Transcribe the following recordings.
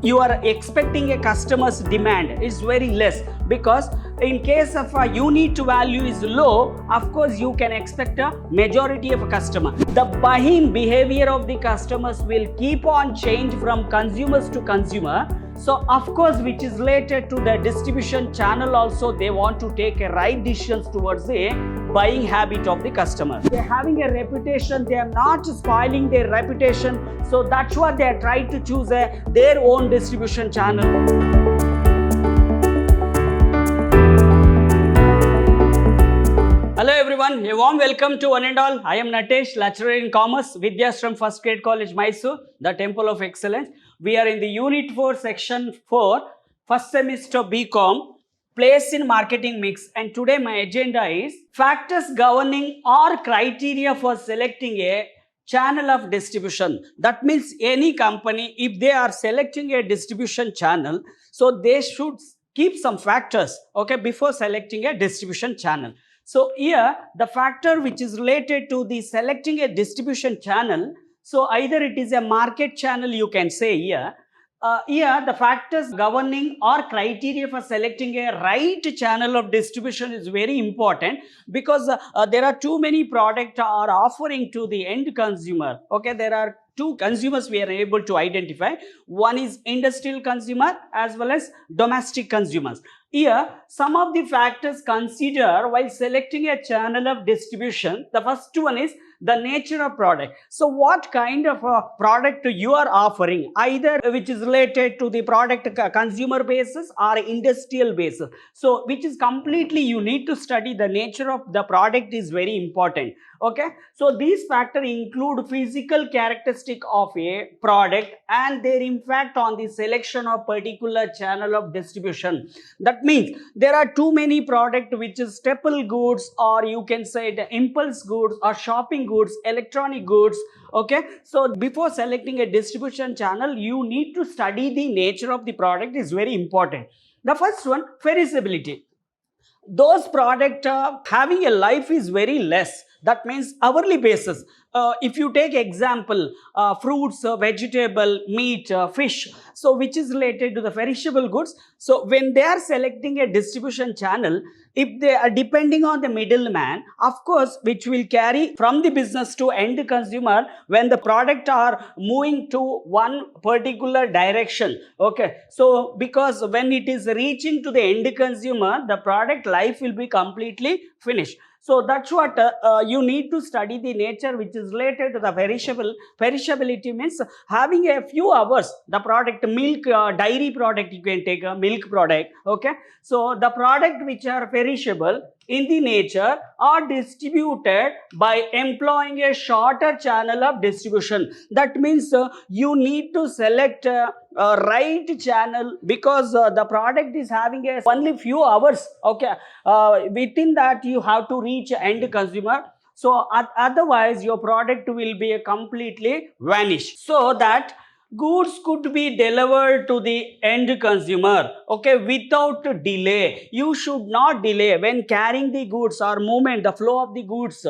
you are expecting a customer's demand is very less, because in case of a unit value is low, of course you can expect a majority of a customer. The buying behavior of the customers will keep on change from consumers to consumer. So of course, which is related to the distribution channel also, they want to take a right decisions towards the buying habit of the customer. They're having a reputation, they are not spoiling their reputation, so that's what they are trying to choose their own distribution channel. Hello everyone, a warm welcome to one and all. I am Natesh, lecturer in commerce, Vidhyaashram First Grade College, MYSURU, the Temple of Excellence. We are in the Unit 4, Section 4, first semester BCom, place in marketing mix, and today my agenda is factors governing or criteria for selecting a channel of distribution. That means any company, if they are selecting a distribution channel, so they should keep some factors, okay, before selecting a distribution channel. So here the factor which is related to the selecting a distribution channel, so either it is a market channel, you can say here. Here the factors governing or criteria for selecting a right channel of distribution is very important, because there are too many products are offering to the end consumer. Okay, there are two consumers we are able to identify. One is industrial consumer as well as domestic consumers. Here, some of the factors considered while selecting a channel of distribution. The first one is the nature of product. So what kind of a product you are offering, either which is related to the product consumer basis or industrial basis. So which is completely, you need to study the nature of the product is very important. Okay, so these factors include physical characteristic of a product and their impact on the selection of particular channel of distribution. That means there are too many products which is staple goods, or you can say the impulse goods or shopping goods, electronic goods. Okay, so before selecting a distribution channel, you need to study the nature of the product is very important. The first one, perishability. Those products having a life is very less. That means hourly basis. If you take example, fruits, vegetable, meat, fish, so which is related to the perishable goods. So when they are selecting a distribution channel, if they are depending on the middleman, of course, which will carry from the business to end consumer when the product are moving to one particular direction. Okay, so because when it is reaching to the end consumer, the product life will be completely finished. So that's what you need to study the nature which is related to the perishability means having a few hours. The product, milk, dairy product, you can take a milk product. Okay, so the product which are perishable in the nature are distributed by employing a shorter channel of distribution. That means you need to select a right channel, because the product is having a only few hours. Okay, within that you have to reach end consumer. So otherwise your product will be completely vanished. So that goods could be delivered to the end consumer, okay, without delay. You should not delay when carrying the goods or movement, the flow of the goods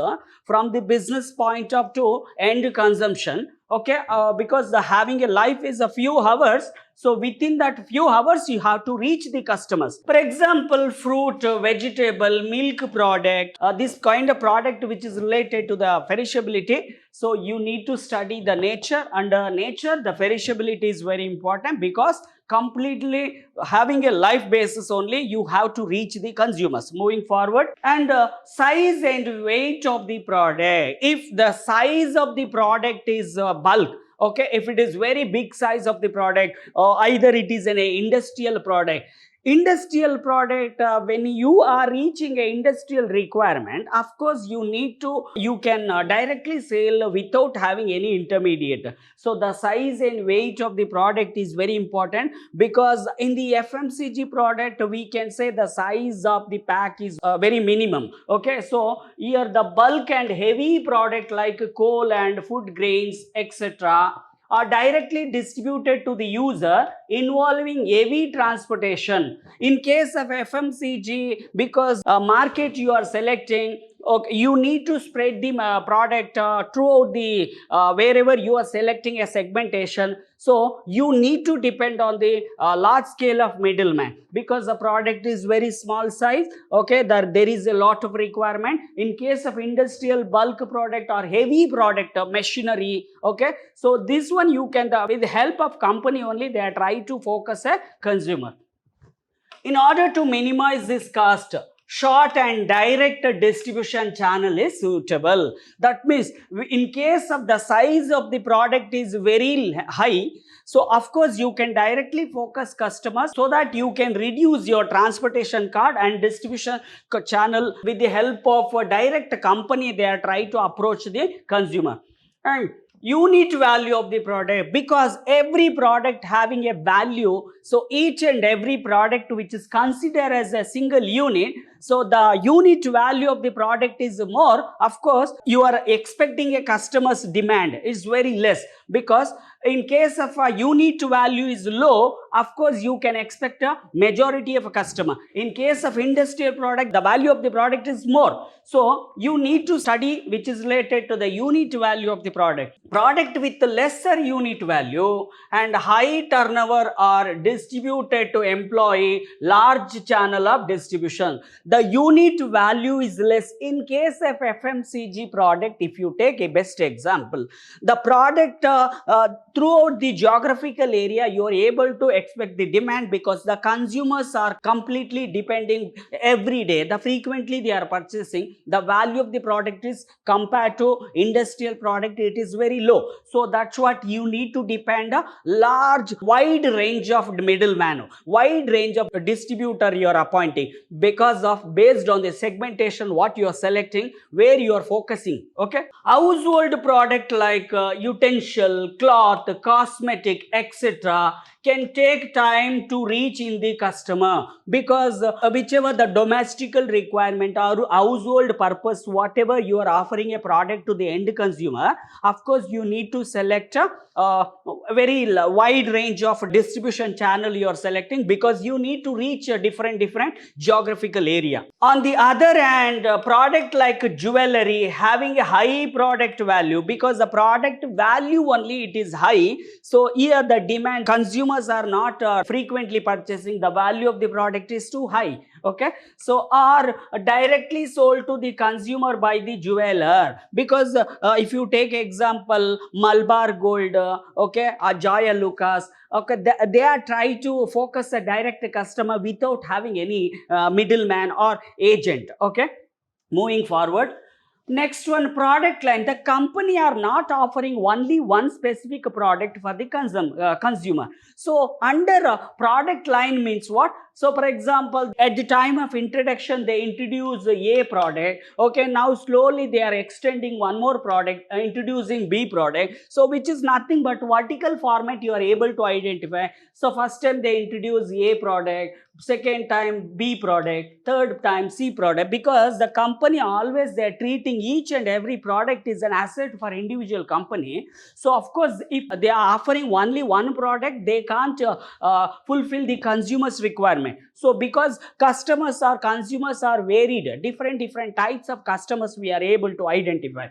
from the business point of to end consumption. Okay, because the having a life is a few hours, so within that few hours you have to reach the customers. For example, fruit, vegetable, milk product, this kind of product which is related to the perishability. So you need to study the nature. Under nature, the perishability is very important, because completely having a life basis only, you have to reach the consumers moving forward. And size and weight of the product. If the size of the product is bulk, okay, if it is very big size of the product, or either it is an industrial product. Industrial product, when you are reaching a industrial requirement, of course you can directly sell without having any intermediate. So the size and weight of the product is very important, because in the FMCG product we can say the size of the pack is very minimum. Okay, so here the bulk and heavy product like coal and food grains, etc., are directly distributed to the user, involving heavy transportation. In case of FMCG, because market you are selecting, Okay, you need to spread the product throughout the wherever you are selecting a segmentation. So you need to depend on the large scale of middleman, because the product is very small size. Okay, there is a lot of requirement in case of industrial bulk product or heavy product machinery. Okay, so this one you can with the help of company only, they are try to focus a consumer. In order to minimize this cost, short and direct distribution channel is suitable. That means in case of the size of the product is very high, so of course you can directly focus customers so that you can reduce your transportation card and distribution channel. With the help of a direct company, they are trying to approach the consumer. And unit value of the product, because every product having a value, so each and every product which is considered as a single unit, so the unit value of the product is more. Of course you are expecting a customer's demand is very less, because in case of a unit value is low, of course you can expect a majority of a customer. In case of industrial product, the value of the product is more, so you need to study which is related to the unit value of the product. Product with lesser unit value and high turnover are distributed to employ large channel of distribution. The unit value is less. In case of FMCG product, if you take a best example, the product throughout the geographical area, you are able to expect the demand, because the consumers are completely depending every day. The frequently they are purchasing, the value of the product is compared to industrial product, it is very low. So that's what you need to depend a large wide range of middleman, wide range of distributor you are appointing, because of based on the segmentation what you are selecting, where you are focusing. Okay, household product like utensil, cloth, cosmetic, etc. can take time to reach in the customer, because whichever the domestical requirement or household purpose, whatever you are offering a product to the end consumer, of course you need to select a very wide range of distribution channel you are selecting, because you need to reach a different geographical area. On the other hand, product like jewelry having a high product value, because the product value only it is high, so here the demand, consumers are not frequently purchasing, the value of the product is too high. Okay, so are directly sold to the consumer by the jeweler, because if you take example Malabar Gold, okay, Jayalukas, okay, they are trying to focus a direct customer without having any middleman or agent. Okay, moving forward. Next one, product line. The company are not offering only one specific product for the consumer. So under product line means what? So for example, at the time of introduction, they introduce a product. Okay, now slowly they are extending one more product, introducing B product. So which is nothing but vertical format you are able to identify. So first time they introduce A product, second time B product, third time C product, because the company always they are treating each and every product is an asset for individual company. So of course if they are offering only one product, they can't fulfill the consumer's requirement. So because consumers are varied, different types of customers we are able to identify.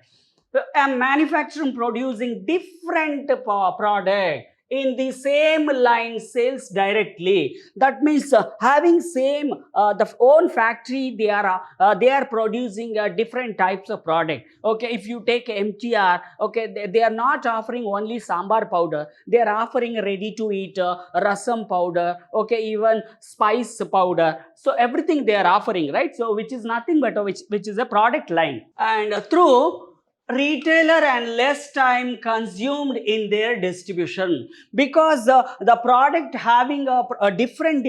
A manufacturer producing different product in the same line sales directly. That means having same the own factory, they are producing different types of product. Okay, if you take MTR, okay, they are not offering only sambar powder, they are offering ready to eat rasam powder, okay, even spice powder. So everything they are offering, right? So which is nothing but which is a product line. And through retailer and less time consumed in their distribution, because the product having a different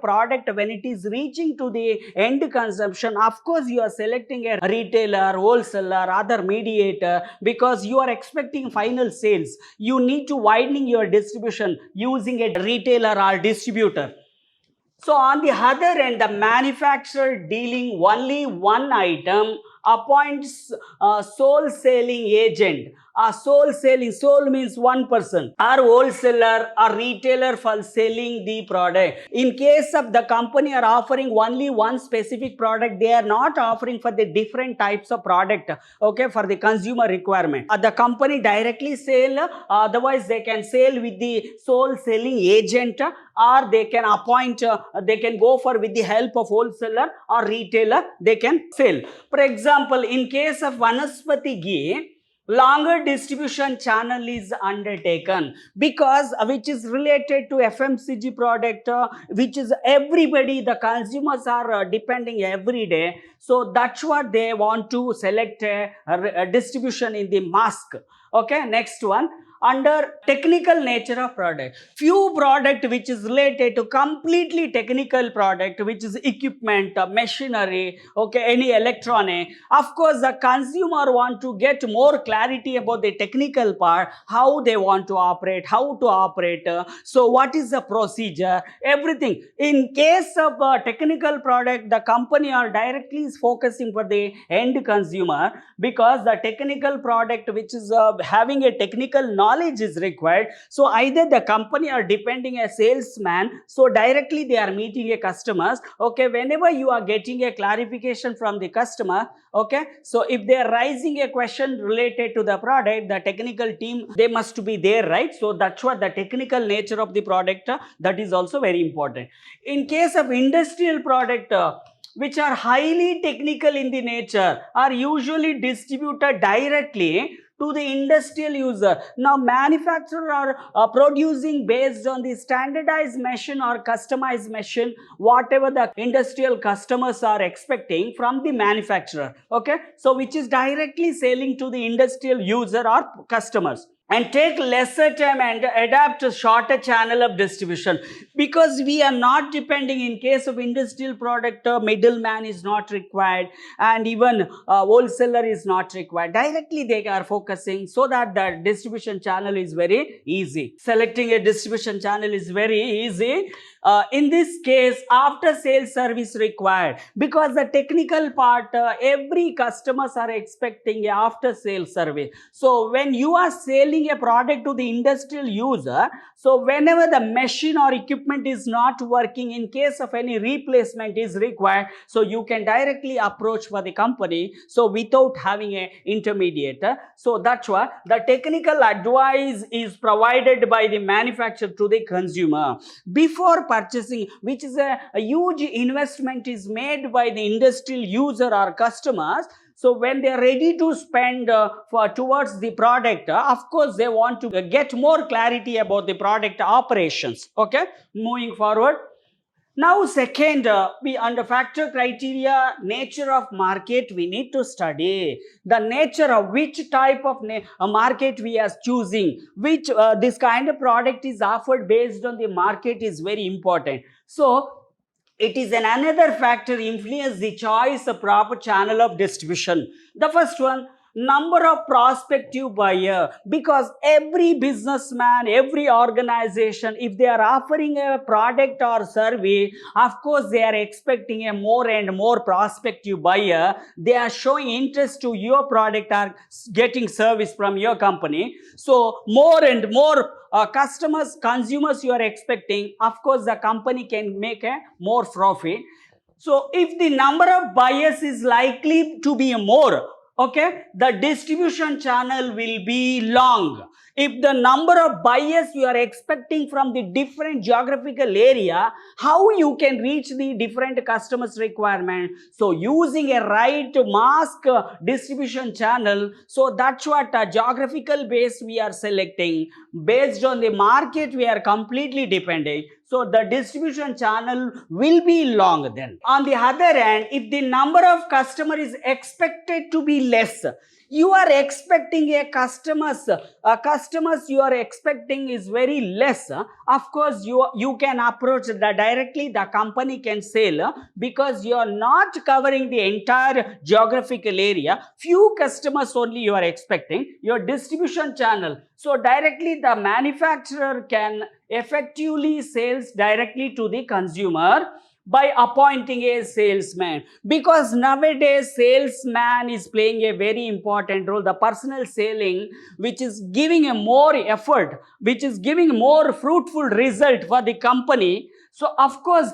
product, when it is reaching to the end consumption, of course you are selecting a retailer, wholesaler, other mediator, because you are expecting final sales. You need to widening your distribution using a retailer or distributor. So on the other end, the manufacturer dealing only one item appoints sole selling agent. Sole means one person, or wholesaler or retailer for selling the product. In case of the company are offering only one specific product, they are not offering for the different types of product, okay, for the consumer requirement. The company directly sell, otherwise they can sell with the sole selling agent, or they can appoint, they can go for with the help of wholesaler or retailer, they can sell. For example, in case of Vanaspati ghee, longer distribution channel is undertaken, because which is related to FMCG product, which is everybody, the consumers are depending every day, so that's what they want to select a distribution in the mask. Okay, next one, under technical nature of product, few product which is related to completely technical product, which is equipment, machinery, okay, any electronic. Of course, the consumer want to get more clarity about the technical part, how they want to operate, how to operate, so what is the procedure, everything. In case of technical product, the company are directly focusing for the end consumer, because the technical product which is having a technical knowledge is required. So either the company are depending a salesman, so directly they are meeting a customers. Okay, whenever you are getting a clarification from the customer, okay, so if they are raising a question related to the product, the technical team, they must be there, right? So that's what the technical nature of the product, that is also very important. In case of industrial product, which are highly technical in the nature, are usually distributed directly to the industrial user. Now manufacturers are producing based on the standardized machine or customized machine, whatever the industrial customers are expecting from the manufacturer. Okay, so which is directly selling to the industrial user or customers, and take lesser time and adapt a shorter channel of distribution, because we are not depending, in case of industrial product, middleman is not required, and even wholesaler is not required. Directly they are focusing, so that the distribution channel is very easy. Selecting a distribution channel is very easy. In this case, after sales service required, because the technical part, every customers are expecting after sales service. So when you are selling a product to the industrial user, so whenever the machine or equipment is not working, in case of any replacement is required, so you can directly approach for the company, so without having a intermediator. So that's why the technical advice is provided by the manufacturer to the consumer before purchasing, which is a huge investment is made by the industrial user or customers. So when they are ready to spend towards the product, of course they want to get more clarity about the product operations. Okay, moving forward. Now second, we under factor criteria, nature of market, we need to study the nature of which type of market we are choosing, which this kind of product is offered based on the market is very important. So it is another factor influence the choice of proper channel of distribution. The first one, number of prospective buyer, because every businessman, every organization, if they are offering a product or service, of course they are expecting a more and more prospective buyer. They are showing interest to your product or getting service from your company. So more and more customers, consumers you are expecting, of course the company can make a more profit. So if the number of buyers is likely to be more, okay, the distribution channel will be long. If the number of buyers you are expecting from the different geographical area, how you can reach the different customers requirement? So using a right mask distribution channel, so that's what geographical base we are selecting. Based on the market we are completely depending. So the distribution channel will be long then. On the other hand, if the number of customer is expected to be less, you are expecting a customers you are expecting is very less, of course you can approach directly, the company can sell, because you are not covering the entire geographical area, few customers only you are expecting, your distribution channel, so directly the manufacturer can effectively sales directly to the consumer. By appointing a salesman, because nowadays salesman is playing a very important role. The personal selling, which is giving a more effort, which is giving more fruitful result for the company. So of course,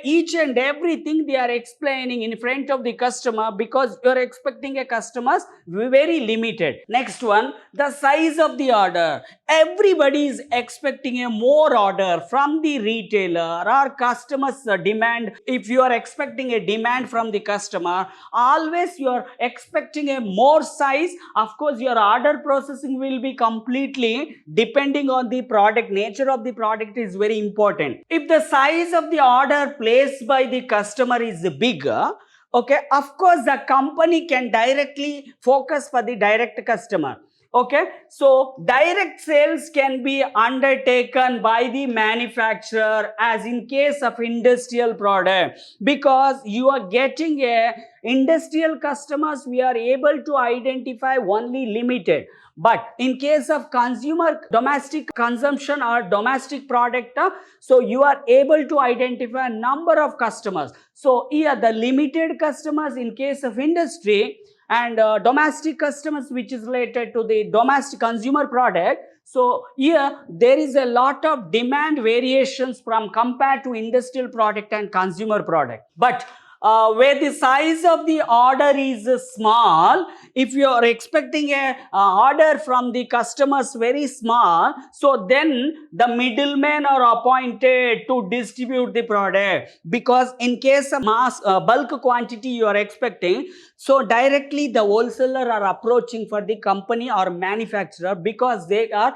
each and everything they are explaining in front of the customer, because you are expecting a customers very limited. Next one, the size of the order. Everybody is expecting a more order from the retailer or customers demand. If you are expecting a demand from the customer, always you are expecting a more size. Of course, your order processing will be completely depending on the product. Nature of the product is very important. If the size of the order placed by the customer is bigger, okay, of course the company can directly focus for the direct customer. Okay, so direct sales can be undertaken by the manufacturer, as in case of industrial product, because you are getting a industrial customers, we are able to identify only limited. But in case of consumer domestic consumption or domestic product, so you are able to identify a number of customers. So here the limited customers in case of industry, and domestic customers which is related to the domestic consumer product. So here there is a lot of demand variations from compared to industrial product and consumer product. But where the size of the order is small, if you are expecting a order from the customers very small, so then the middlemen are appointed to distribute the product. Because in case of mass bulk quantity you are expecting, so directly the wholesaler are approaching for the company or manufacturer, because they are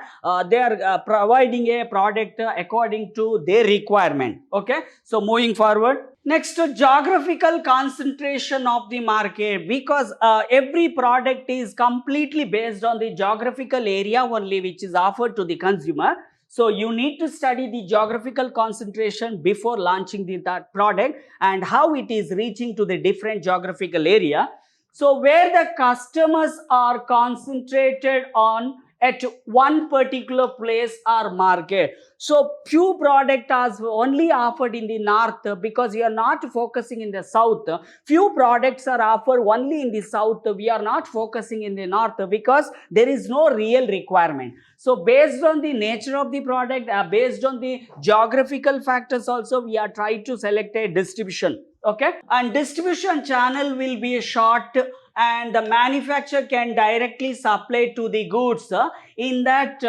providing a product according to their requirement. Okay, so moving forward. Next, geographical concentration of the market, because every product is completely based on the geographical area only which is offered to the consumer. So you need to study the geographical concentration before launching that product, and how it is reaching to the different geographical area. So where the customers are concentrated on at one particular place or market. So few product are only offered in the north, because we are not focusing in the south. Few products are offered only in the south. We are not focusing in the north because there is no real requirement. So based on the nature of the product, based on the geographical factors also, we are trying to select a distribution. Okay, and distribution channel will be a short, and the manufacturer can directly supply to the goods in that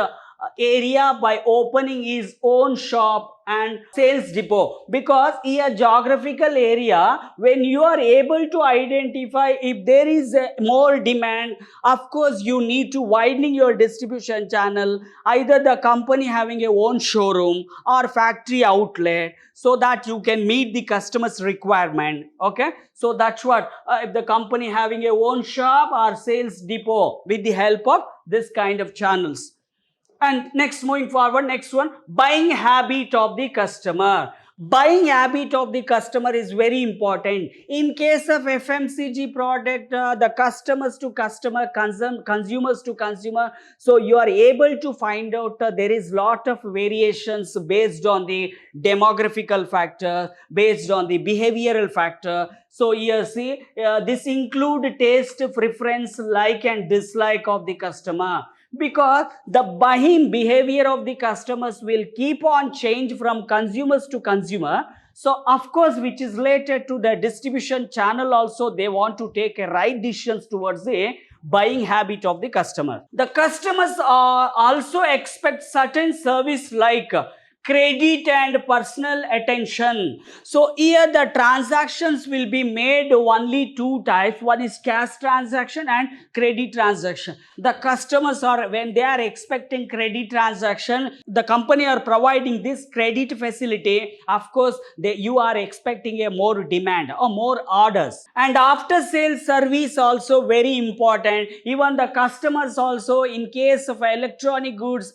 area by opening his own shop and sales depot. Because in a geographical area, when you are able to identify if there is more demand, of course you need to widening your distribution channel, either the company having a own showroom or factory outlet, so that you can meet the customer's requirement. Okay, so that's what if the company having a own shop or sales depot with the help of this kind of channels. And next, moving forward, next one, buying habit of the customer. Buying habit of the customer is very important. In case of FMCG product, the customers to customer, consumers to consumer, so you are able to find out there is lot of variations based on the demographical factor, based on the behavioral factor. So here see, this include taste, preference, like and dislike of the customer. Because the buying behavior of the customers will keep on change from consumers to consumer. So of course, which is related to the distribution channel also, they want to take a right decisions towards the buying habit of the customer. The customers also expect certain service like credit and personal attention. So here the transactions will be made only two types. One is cash transaction and credit transaction. The customers are, when they are expecting credit transaction, the company are providing this credit facility. Of course, you are expecting a more demand or more orders. And after sales service also very important. Even the customers also, in case of electronic goods,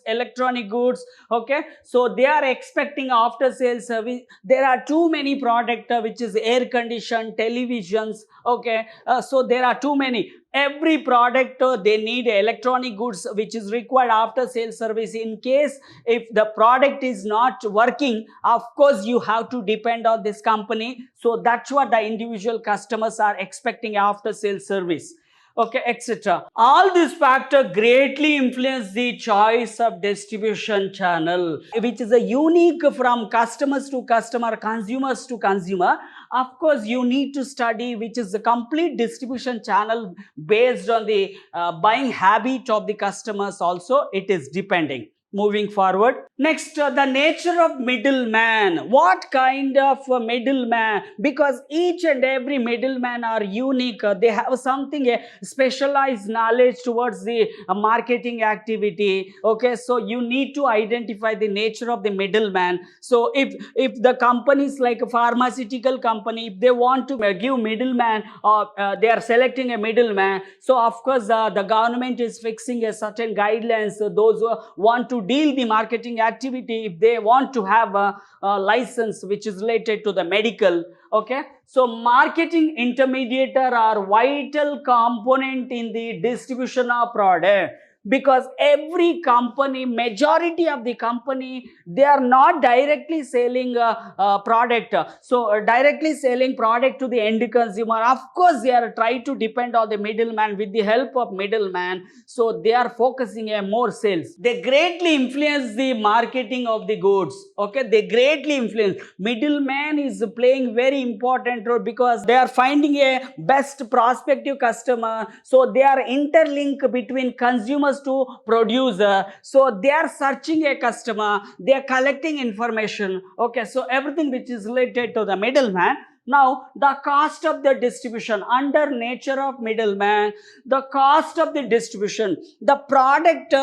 okay, so they are are expecting after sales service. There are too many product which is air conditioned, televisions, okay, so there are too many. Every product they need electronic goods which is required after sales service. In case if the product is not working, of course you have to depend on this company. So that's what the individual customers are expecting after sales service, okay, etc. All these factors greatly influence the choice of distribution channel, which is a unique from customers to customer, consumers to consumer. Of course you need to study which is the complete distribution channel based on the buying habit of the customers also it is depending. Moving forward, next, the nature of middleman. What kind of middleman? Because each and every middleman are unique. They have something, a specialized knowledge towards the marketing activity. Okay, so you need to identify the nature of the middleman. So if the companies like a pharmaceutical company, if they want to give middleman, or they are selecting a middleman, so of course the government is fixing a certain guidelines. So those who want to deal the marketing activity, if they want to have a license which is related to the medical, okay, so marketing intermediator are vital component in the distribution of product. Because every company, majority of the company, they are not directly selling a product, so directly selling product to the end consumer. Of course they are trying to depend on the middleman. With the help of middleman, so they are focusing on more sales. They greatly influence the marketing of the goods, okay, they greatly influence. Middleman is playing very important role because they are finding a best prospective customer. So they are interlinked between consumers to producer. So they are searching a customer, they are collecting information, okay, so everything which is related to the middleman. Now the cost of the distribution, under nature of middleman, the cost of the distribution, the product,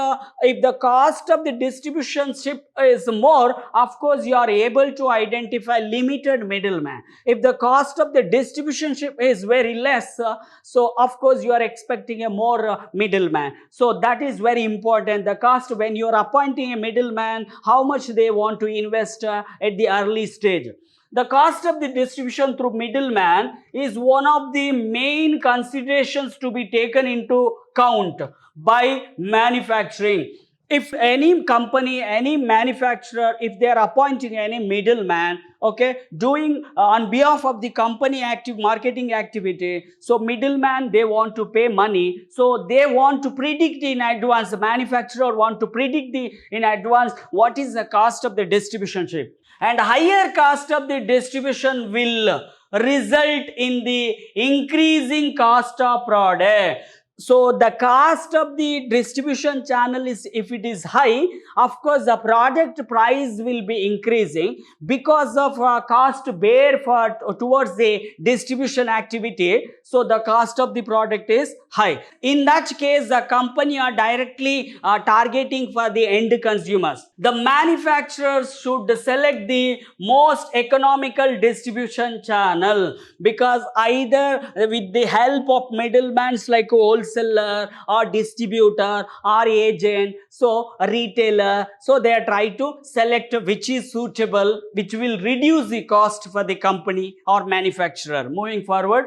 if the cost of the distribution ship is more, of course you are able to identify limited middleman. If the cost of the distribution ship is very less, so of course you are expecting a more middleman. So that is very important. The cost, when you are appointing a middleman, how much they want to invest at the early stage. The cost of the distribution through middleman is one of the main considerations to be taken into account by manufacturing. If any company, any manufacturer, if they are appointing any middleman, okay, doing on behalf of the company active marketing activity, so middleman, they want to pay money, so they want to predict in advance, the manufacturer want to predict in advance what is the cost of the distribution ship. And higher cost of the distribution will result in the increasing cost of product. So the cost of the distribution channel is, if it is high, of course the product price will be increasing because of cost bear for towards the distribution activity. So the cost of the product is high. In that case, the company are directly targeting for the end consumers. The manufacturers should select the most economical distribution channel, because either with the help of middlemen like wholesaler or distributor or agent, so a retailer, so they are trying to select which is suitable, which will reduce the cost for the company or manufacturer. Moving forward,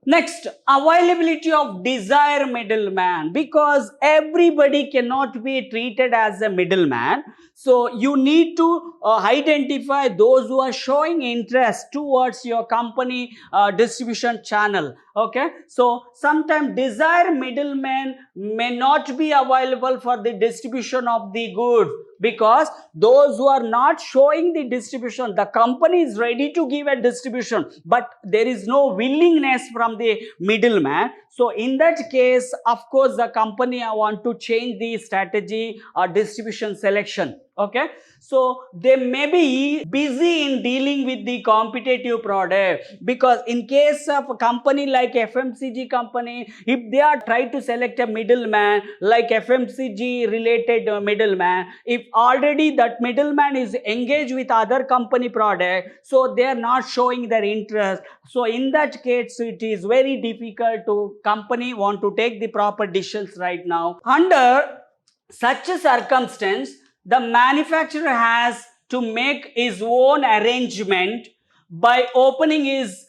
next, availability of desired middleman, because everybody cannot be treated as a middleman. So you need to identify those who are showing interest towards your company distribution channel. Okay, so sometimes desired middlemen may not be available for the distribution of the goods, because those who are not showing the distribution, the company is ready to give a distribution, but there is no willingness from the middleman. So in that case, of course the company want to change the strategy or distribution selection. Okay, so they may be busy in dealing with the competitive product, because in case of a company like FMCG company, if they are trying to select a middleman like FMCG related middleman, if already that middleman is engaged with other company product, so they are not showing their interest. So in that case, it is very difficult to company want to take the proper decisions right now. Under such a circumstance, the manufacturer has to make his own arrangement by opening his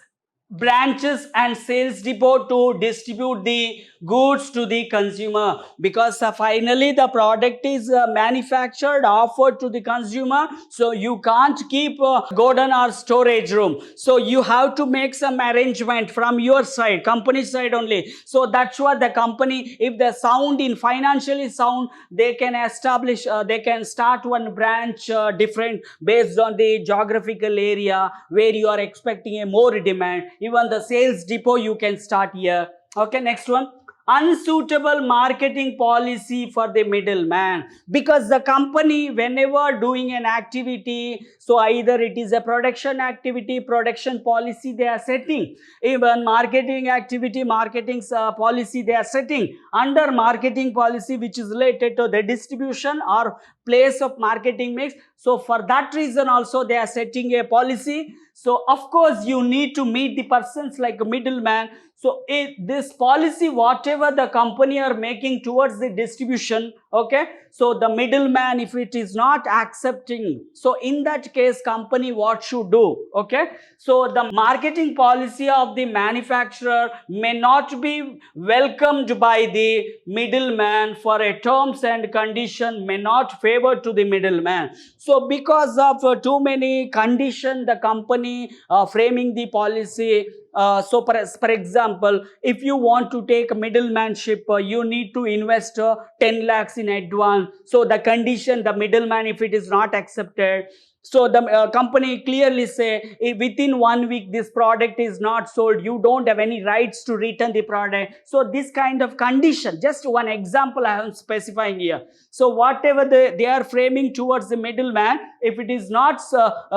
branches and sales depot to distribute the goods to the consumer, because finally the product is manufactured, offered to the consumer, so you can't keep godown or storage room, so you have to make some arrangement from your side, company side only. So that's what the company, if the sound in financially sound, they can establish, they can start one branch different based on the geographical area where you are expecting a more demand. Even the sales depot you can start here. Okay, next one. Unsuitable marketing policy for the middleman, because the company whenever doing an activity, so either it is a production activity, production policy they are setting, even marketing activity, marketing policy they are setting. Under marketing policy which is related to the distribution or place of marketing mix, so for that reason also they are setting a policy. So of course you need to meet the persons like a middleman. So this policy whatever the company are making towards the distribution, okay, so the middleman if it is not accepting, so in that case company what should do? Okay, so the marketing policy of the manufacturer may not be welcomed by the middleman, for a terms and condition may not favor to the middleman. So because of too many conditions the company framing the policy, so for example, if you want to take middlemanship, you need to invest 10 lakhs in advance. So the condition, the middleman, if it is not accepted, so the company clearly say within 1 week this product is not sold, you don't have any rights to return the product. So this kind of condition, just one example I am specifying here. So whatever they are framing towards the middleman, if it is not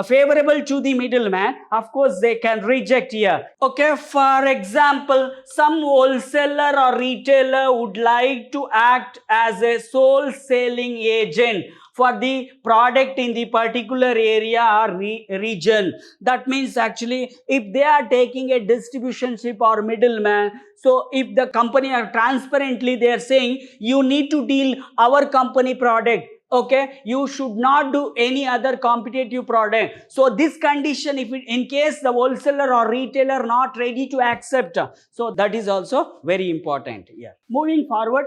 favorable to the middleman, of course they can reject here. Okay, for example, some wholesaler or retailer would like to act as a sole selling agent for the product in the particular area or region. That means actually if they are taking a distribution ship or middleman, so if the company are transparently they are saying you need to deal our company product, okay, you should not do any other competitive product. So this condition, if it, in case the wholesaler or retailer not ready to accept, so that is also very important. Yeah, moving forward.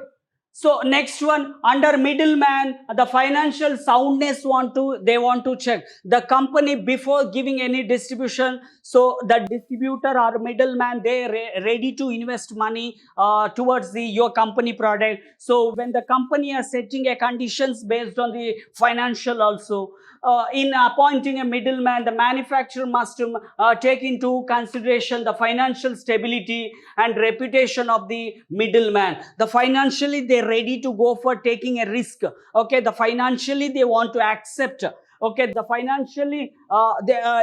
So next one, under middleman, the financial soundness they want to check the company before giving any distribution. So the distributor or middleman, they ready to invest money towards your company product. So when the company are setting a conditions based on the financial also, in appointing a middleman, the manufacturer must take into consideration the financial stability and reputation of the middleman. The financially they ready to go for taking a risk. Okay, the financially they want to accept. Okay, the financially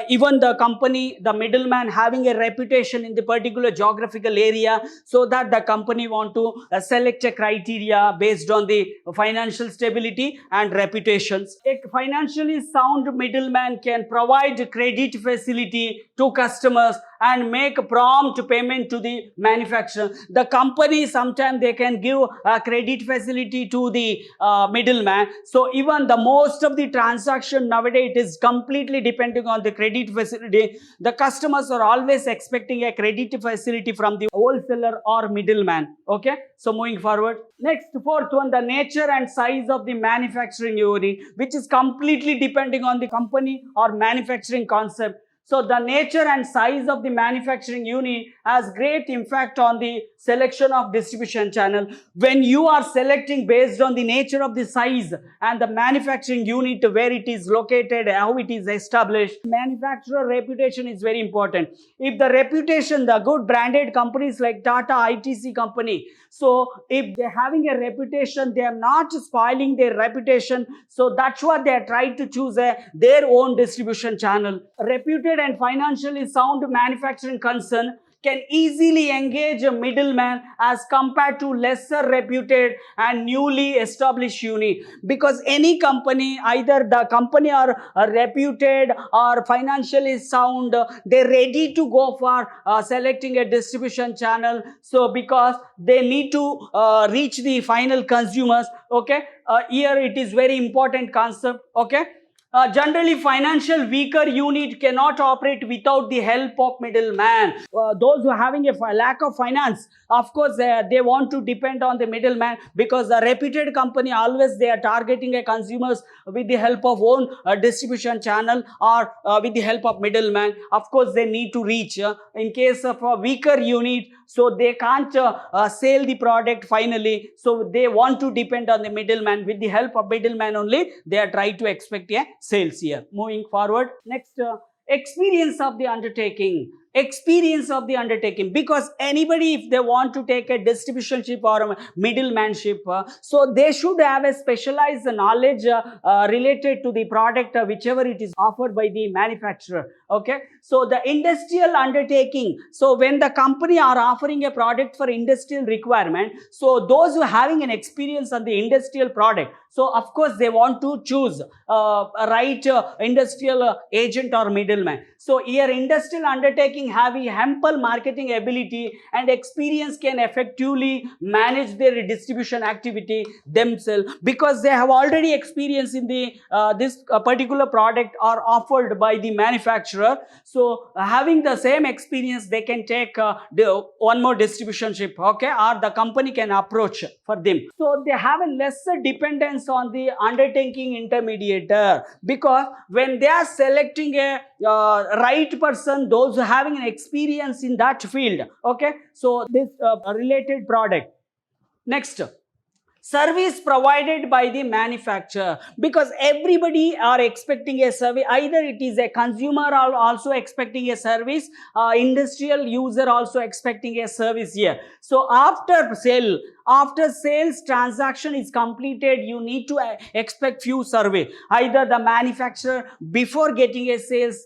even the company, the middleman having a reputation in the particular geographical area, so that the company want to select a criteria based on the financial stability and reputations. A financially sound middleman can provide credit facility to customers and make prompt payment to the manufacturer. The company sometimes they can give a credit facility to the middleman. So even the most of the transaction nowadays it is completely depending on the credit facility. The customers are always expecting a credit facility from the wholesaler or middleman. Okay, so moving forward. Next, fourth one, the nature and size of the manufacturing unit, which is completely depending on the company or manufacturing concept. So the nature and size of the manufacturing unit has great impact on the selection of distribution channel. When you are selecting based on the nature of the size and the manufacturing unit, where it is located, how it is established, manufacturer reputation is very important. If the reputation, the good branded companies like Tata, ITC company, so if they're having a reputation, they are not spoiling their reputation. So that's what they are trying to choose their own distribution channel. Reputed and financially sound manufacturing concern can easily engage a middleman as compared to lesser reputed and newly established unit, because any company, either the company are reputed or financially sound, they're ready to go for selecting a distribution channel. So because they need to reach the final consumers. Okay, here it is very important concept. Okay, Generally, financial weaker unit cannot operate without the help of middleman. Those who are having a lack of finance, of course, they want to depend on the middleman, because the reputed company always they are targeting a consumers with the help of own distribution channel, or with the help of middleman. Of course, they need to reach. In case of a weaker unit, so they can't sell the product finally, so they want to depend on the middleman. With the help of middleman only, they are trying to expect a sales here. Moving forward, next, experience of the undertaking. Experience of the undertaking, because anybody, if they want to take a distributionship or a middlemanship, so they should have a specialized knowledge related to the product, whichever it is offered by the manufacturer. Okay, so the industrial undertaking, so when the company are offering a product for industrial requirement, so those who are having an experience on the industrial product, so of course they want to choose a right industrial agent or middleman. So here industrial undertaking having ample marketing ability and experience can effectively manage their distribution activity themselves, because they have already experience in the this particular product are offered by the manufacturer. So having the same experience, they can take one more distributionship, okay, or the company can approach for them. So they have a lesser dependence on the undertaking intermediator, because when they are selecting a right person, those having an experience in that field, okay, so this related product. Next, service provided by the manufacturer, because everybody are expecting a service, either it is a consumer or also expecting a service, industrial user also expecting a service here. So after sales transaction is completed, you need to expect few survey. Either the manufacturer, before getting a sales,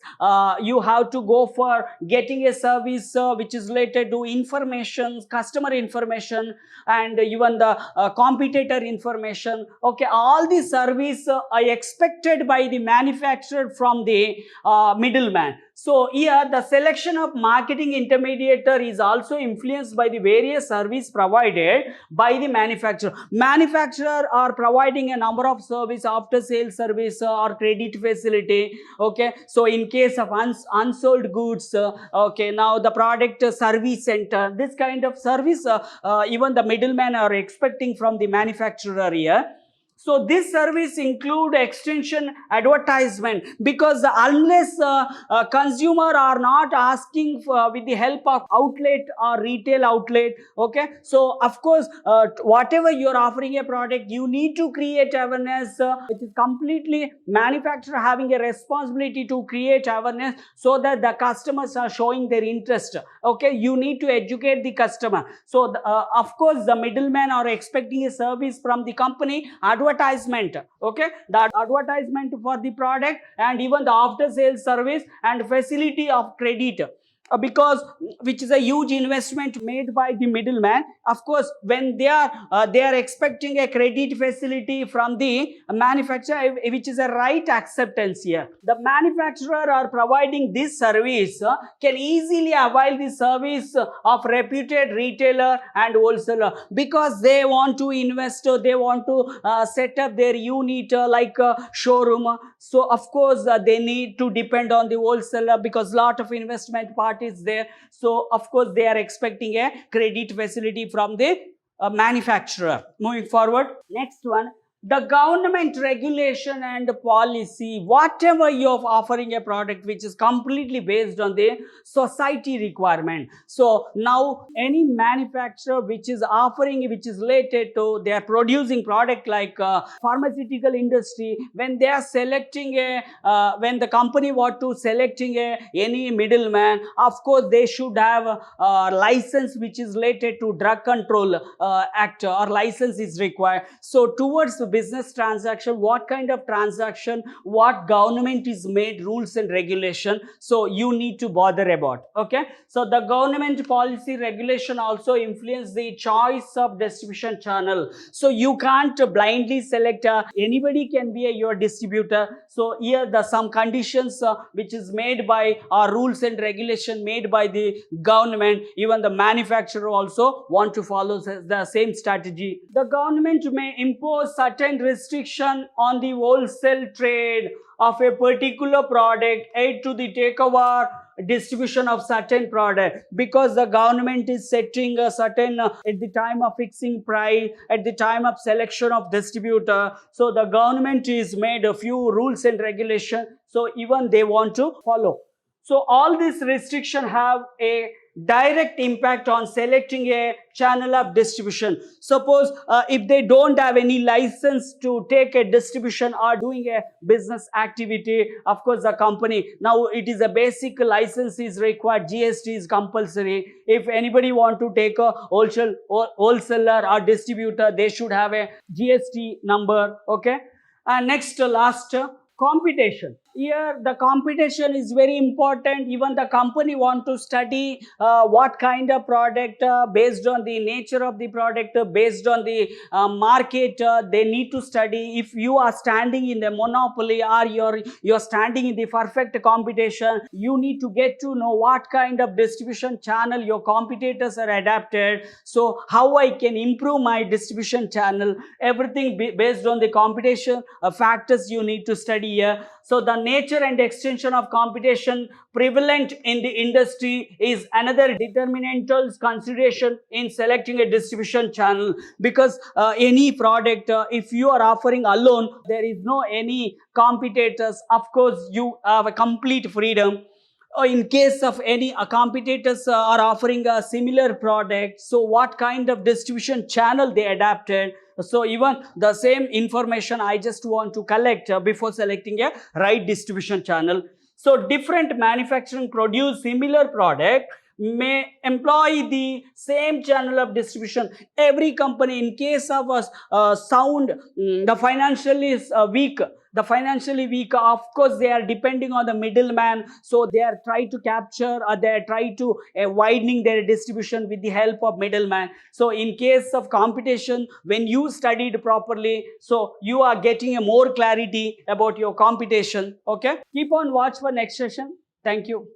you have to go for getting a service which is related to information, customer information, and even the competitor information. Okay, all the service are expected by the manufacturer from the middleman. So here the selection of marketing intermediator is also influenced by the various service provided by the manufacturer. Manufacturer are providing a number of service, after sales service or credit facility. Okay, so in case of unsold goods, okay, now the product service center, this kind of service even the middlemen are expecting from the manufacturer here. So this service include extension advertisement, because unless consumer are not asking for, with the help of outlet or retail outlet, okay, so of course whatever you are offering a product, you need to create awareness. It is completely manufacturer having a responsibility to create awareness, so that the customers are showing their interest. Okay, you need to educate the customer. So of course the middlemen are expecting a service from the company, advertisement, okay, the advertisement for the product, and even the after sales service and facility of credit, because which is a huge investment made by the middleman. Of course, when they are expecting a credit facility from the manufacturer, which is a right acceptance here. The manufacturer are providing this service can easily avail the service of reputed retailer and wholesaler, because they want to invest, they want to set up their unit like a showroom. So of course they need to depend on the wholesaler, because lot of investment part is there. So of course they are expecting a credit facility from the manufacturer. Moving forward, next one, the government regulation and policy. Whatever you are offering a product which is completely based on the society requirement. So now any manufacturer which is offering, which is related to, they are producing product like pharmaceutical industry, when they are selecting a when the company want to selecting a any middleman, of course they should have a license which is related to drug control act, or license is required. So towards the business transaction, what kind of transaction, what government is made rules and regulation, so you need to bother about. Okay, so the government policy regulation also influence the choice of distribution channel. So you can't blindly select anybody can be your distributor. So here the some conditions which is made by rules and regulation made by the government, even the manufacturer also want to follow the same strategy. The government may impose certain certain restriction on the wholesale trade of a particular product, aid to the takeover distribution of certain product, because the government is setting a certain at the time of fixing price, at the time of selection of distributor. So the government is made a few rules and regulations, so even they want to follow. So all these restrictions have a direct impact on selecting a channel of distribution. Suppose if they don't have any license to take a distribution or doing a business activity, of course the company, now it is a basic license is required, GST is compulsory. If anybody want to take a wholesaler or distributor, they should have a GST number. Okay. And next, last, competition. Here the competition is very important. Even the company want to study what kind of product, based on the nature of the product, based on the market, they need to study. If you are standing in the monopoly or you're standing in the perfect competition, you need to get to know what kind of distribution channel your competitors are adapted, so how I can improve my distribution channel. Everything based on the competition factors you need to study here. So the nature and extension of competition prevalent in the industry is another determinantal consideration in selecting a distribution channel, because any product, if you are offering alone, there is no any competitors, of course you have a complete freedom. In case of any competitors are offering a similar product, so what kind of distribution channel they adapted. So even the same information I just want to collect before selecting a right distribution channel. So different manufacturing produce similar product may employ the same channel of distribution. Every company, in case of the financially weak, of course they are depending on the middleman, so they are trying to capture or they are trying to widening their distribution with the help of middleman. So in case of competition, when you studied properly, so you are getting a more clarity about your competition. Okay, keep on watch for next session. Thank you.